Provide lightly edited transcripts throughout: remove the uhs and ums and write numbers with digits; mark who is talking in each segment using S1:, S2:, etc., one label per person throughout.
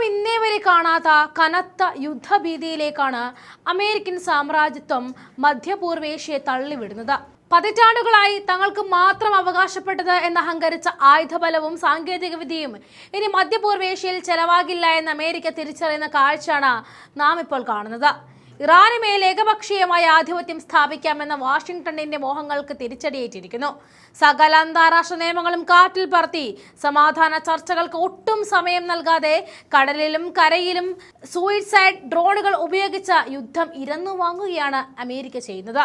S1: ഇന്നേ വരെ കാണാത്ത കനത്ത യുദ്ധഭീതിയിലേക്കാണ് അമേരിക്കൻ സാമ്രാജ്യത്വം മധ്യപൂർവേഷ്യയെ തള്ളിവിടുന്നത്. പതിറ്റാണ്ടുകളായി തങ്ങൾക്ക് മാത്രം അവകാശപ്പെട്ടത് എന്ന് അഹങ്കരിച്ച ആയുധബലവും സാങ്കേതികവിദ്യയും ഇനി മധ്യപൂർവേഷ്യയിൽ ചെലവാകില്ല എന്ന് അമേരിക്ക തിരിച്ചറിയുന്ന കാഴ്ചയാണ് നാം ഇപ്പോൾ കാണുന്നത്. ഇറാന് മേൽ ഏകപക്ഷീയമായ ആധിപത്യം സ്ഥാപിക്കാമെന്ന വാഷിംഗ്ടണിന്റെ മോഹങ്ങൾക്ക് തിരിച്ചടിയേറ്റിരിക്കുന്നു. സകല അന്താരാഷ്ട്ര നിയമങ്ങളും കാറ്റിൽ പറത്തി സമാധാന ചർച്ചകൾക്ക് ഒട്ടും സമയം നൽകാതെ കടലിലും കരയിലും സൂയിസൈഡ് ഡ്രോണുകൾ ഉപയോഗിച്ച യുദ്ധം ഇരന്നു വാങ്ങുകയാണ് അമേരിക്ക ചെയ്യുന്നത്.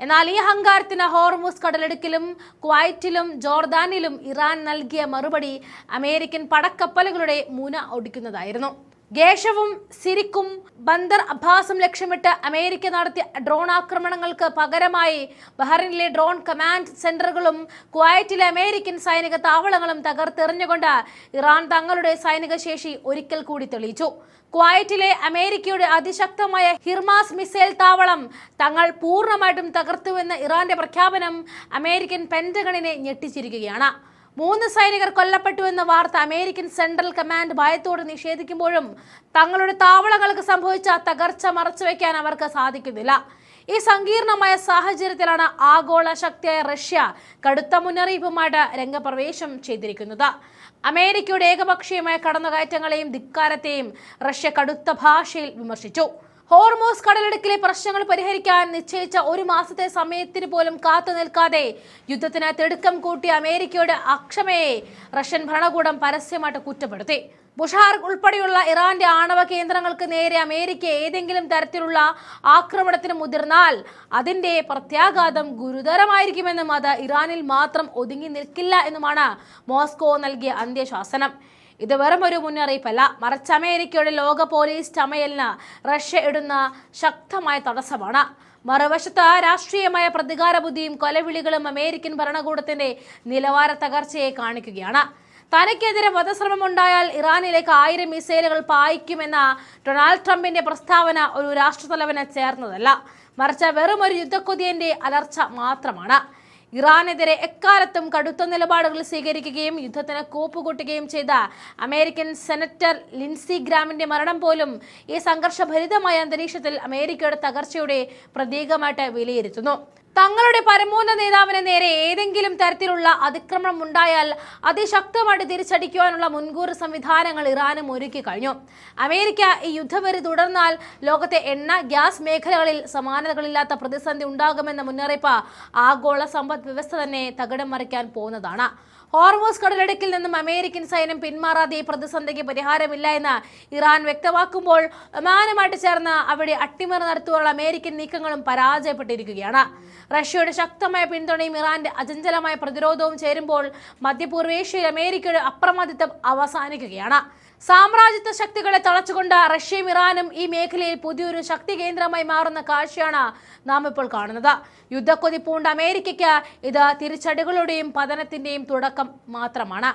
S1: എന്നാൽ ഈ അഹങ്കാരത്തിന് ഹോർമുസ് കടലിടുക്കിലും കുവൈറ്റിലും ജോർദാനിലും ഇറാൻ നൽകിയ മറുപടി അമേരിക്കൻ പടക്കപ്പലുകളുടെ മുന ഒടിക്കുന്നതായിരുന്നു. ഗേഷവും സിരിക്കും ബന്ദർ അബ്ബാസും ലക്ഷ്യമിട്ട് അമേരിക്ക നടത്തിയ ഡ്രോൺ ആക്രമണങ്ങൾക്ക് പകരമായി ബഹ്റൈനിലെ ഡ്രോൺ കമാൻഡ് സെന്ററുകളും കുവൈറ്റിലെ അമേരിക്കൻ സൈനിക താവളങ്ങളും തകർത്തെറിഞ്ഞുകൊണ്ട് ഇറാൻ തങ്ങളുടെ സൈനിക ശേഷി ഒരിക്കൽ കൂടി തെളിയിച്ചു. കുവൈറ്റിലെ അമേരിക്കയുടെ അതിശക്തമായ ഹിർമാസ് മിസൈൽ താവളം തങ്ങൾ പൂർണ്ണമായിട്ടും തകർത്തുവെന്ന ഇറാന്റെ പ്രഖ്യാപനം അമേരിക്കൻ പെന്റഗണിനെ ഞെട്ടിച്ചിരിക്കുകയാണ്. 3 സൈനികർ കൊല്ലപ്പെട്ടുവെന്ന വാർത്ത അമേരിക്കൻ സെൻട്രൽ കമാൻഡ് ഭയത്തോടെ നിഷേധിക്കുമ്പോഴും തങ്ങളുടെ താവളങ്ങൾക്ക് സംഭവിച്ച തകർച്ച മറച്ചുവെക്കാൻ അവർക്ക് സാധിക്കുന്നില്ല. ഈ സങ്കീർണമായ സാഹചര്യത്തിലാണ് ആഗോള ശക്തിയായ റഷ്യ കടുത്ത മുന്നറിയിപ്പുമായിട്ട് രംഗപ്രവേശം ചെയ്തിരിക്കുന്നത്. അമേരിക്കയുടെ ഏകപക്ഷീയമായ കടന്നുകയറ്റങ്ങളെയും ധിക്കാരത്തെയും റഷ്യ കടുത്ത ഭാഷയിൽ വിമർശിച്ചു. ഹോർമോസ് കടലിടുക്കിലെ പ്രശ്നങ്ങൾ പരിഹരിക്കാൻ നിശ്ചയിച്ച 1 മാസത്തെ സമയത്തിന് പോലും കാത്തു നിൽക്കാതെ യുദ്ധത്തിന് തിടുക്കം കൂട്ടിയ അമേരിക്കയുടെ അക്ഷമയെ റഷ്യൻ ഭരണകൂടം പരസ്യമായിട്ട് കുറ്റപ്പെടുത്തി. ബുഷാർ ഉൾപ്പെടെയുള്ള ഇറാന്റെ ആണവ കേന്ദ്രങ്ങൾക്ക് നേരെ അമേരിക്ക ഏതെങ്കിലും തരത്തിലുള്ള ആക്രമണത്തിന് മുതിർന്നാൽ അതിന്റെ പ്രത്യാഘാതം ഗുരുതരമായിരിക്കുമെന്നും അത് ഇറാനിൽ മാത്രം ഒതുങ്ങി നിൽക്കില്ല എന്നുമാണ് മോസ്കോ നൽകിയ അന്ത്യശാസനം. ഇത് വെറും ഒരു മുന്നറിയിപ്പല്ല, മറിച്ച് അമേരിക്കയുടെ ലോക പോലീസ് ചമയലിന് റഷ്യ ഇടുന്ന ശക്തമായ തടസ്സമാണ്. മറുവശത്ത് രാഷ്ട്രീയമായ പ്രതികാര ബുദ്ധിയും കൊലവിളികളും അമേരിക്കൻ ഭരണകൂടത്തിന്റെ നിലവാര തകർച്ചയെ കാണിക്കുകയാണ്. തനിക്കെതിരെ വധശ്രമം ഉണ്ടായാൽ ഇറാനിലേക്ക് 1000 മിസൈലുകൾ പായിക്കുമെന്ന ഡൊണാൾഡ് ട്രംപിന്റെ പ്രസ്താവന ഒരു രാഷ്ട്രതലവന് ചേർന്നതല്ല, മറിച്ച് വെറും ഒരു യുദ്ധക്കൊതിയന്റെ അലർച്ച മാത്രമാണ്. ഇറാനെതിരെ എക്കാലത്തും കടുത്ത നിലപാടുകൾ സ്വീകരിക്കുകയും യുദ്ധത്തിന് കൂപ്പുകൂട്ടുകയും ചെയ്ത അമേരിക്കൻ സെനറ്റർ ലിൻസി ഗ്രാമിന്റെ മരണം പോലും ഈ സംഘർഷഭരിതമായ അന്തരീക്ഷത്തിൽ അമേരിക്കയുടെ തകർച്ചയുടെ പ്രതീകമായിട്ട് വിലയിരുത്തുന്നു. തങ്ങളുടെ പരമോന്നത നേതാവിന് നേരെ ഏതെങ്കിലും തരത്തിലുള്ള അതിക്രമണം ഉണ്ടായാൽ അതിശക്തമായിട്ട് തിരിച്ചടിക്കുവാനുള്ള മുൻകൂർ സംവിധാനങ്ങൾ ഇറാനും ഒരുക്കി കഴിഞ്ഞു. അമേരിക്ക ഈ യുദ്ധവെറി തുടർന്നാൽ ലോകത്തെ എണ്ണ ഗ്യാസ് മേഖലകളിൽ സമാനതകളില്ലാത്ത പ്രതിസന്ധി ഉണ്ടാകുമെന്ന മുന്നറിയിപ്പ് ആഗോള സമ്പദ് വ്യവസ്ഥ തന്നെ തകിടം മറിക്കാൻ പോകുന്നതാണ്. ഹോർമോസ് കടലിടുക്കിൽ നിന്നും അമേരിക്കൻ സൈന്യം പിന്മാറാതെ ഈ പ്രതിസന്ധിക്ക് പരിഹാരമില്ല എന്ന് ഇറാൻ വ്യക്തമാക്കുമ്പോൾ ഒമാനുമായിട്ട് ചേർന്ന് അവിടെ അട്ടിമറി നടത്തുവാനുള്ള അമേരിക്കൻ നീക്കങ്ങളും പരാജയപ്പെട്ടിരിക്കുകയാണ്. റഷ്യയുടെ ശക്തമായ പിന്തുണയും ഇറാന്റെ അചഞ്ചലമായ പ്രതിരോധവും ചേരുമ്പോൾ മധ്യപൂർവേഷ്യയിൽ അമേരിക്കയുടെ അപ്രമദിത്വം അവസാനിക്കുകയാണ്. സാമ്രാജ്യത്വ ശക്തികളെ തളച്ചുകൊണ്ട് റഷ്യയും ഇറാനും ഈ മേഖലയിൽ പുതിയൊരു ശക്തി കേന്ദ്രമായി മാറുന്ന കാഴ്ചയാണ് നാം ഇപ്പോൾ കാണുന്നത്. യുദ്ധക്കൊതി പൂണ്ട അമേരിക്കയ്ക്ക് ഇത് തിരിച്ചടികളുടെയും പതനത്തിന്റെയും തുടക്കം മാത്രമാണ്.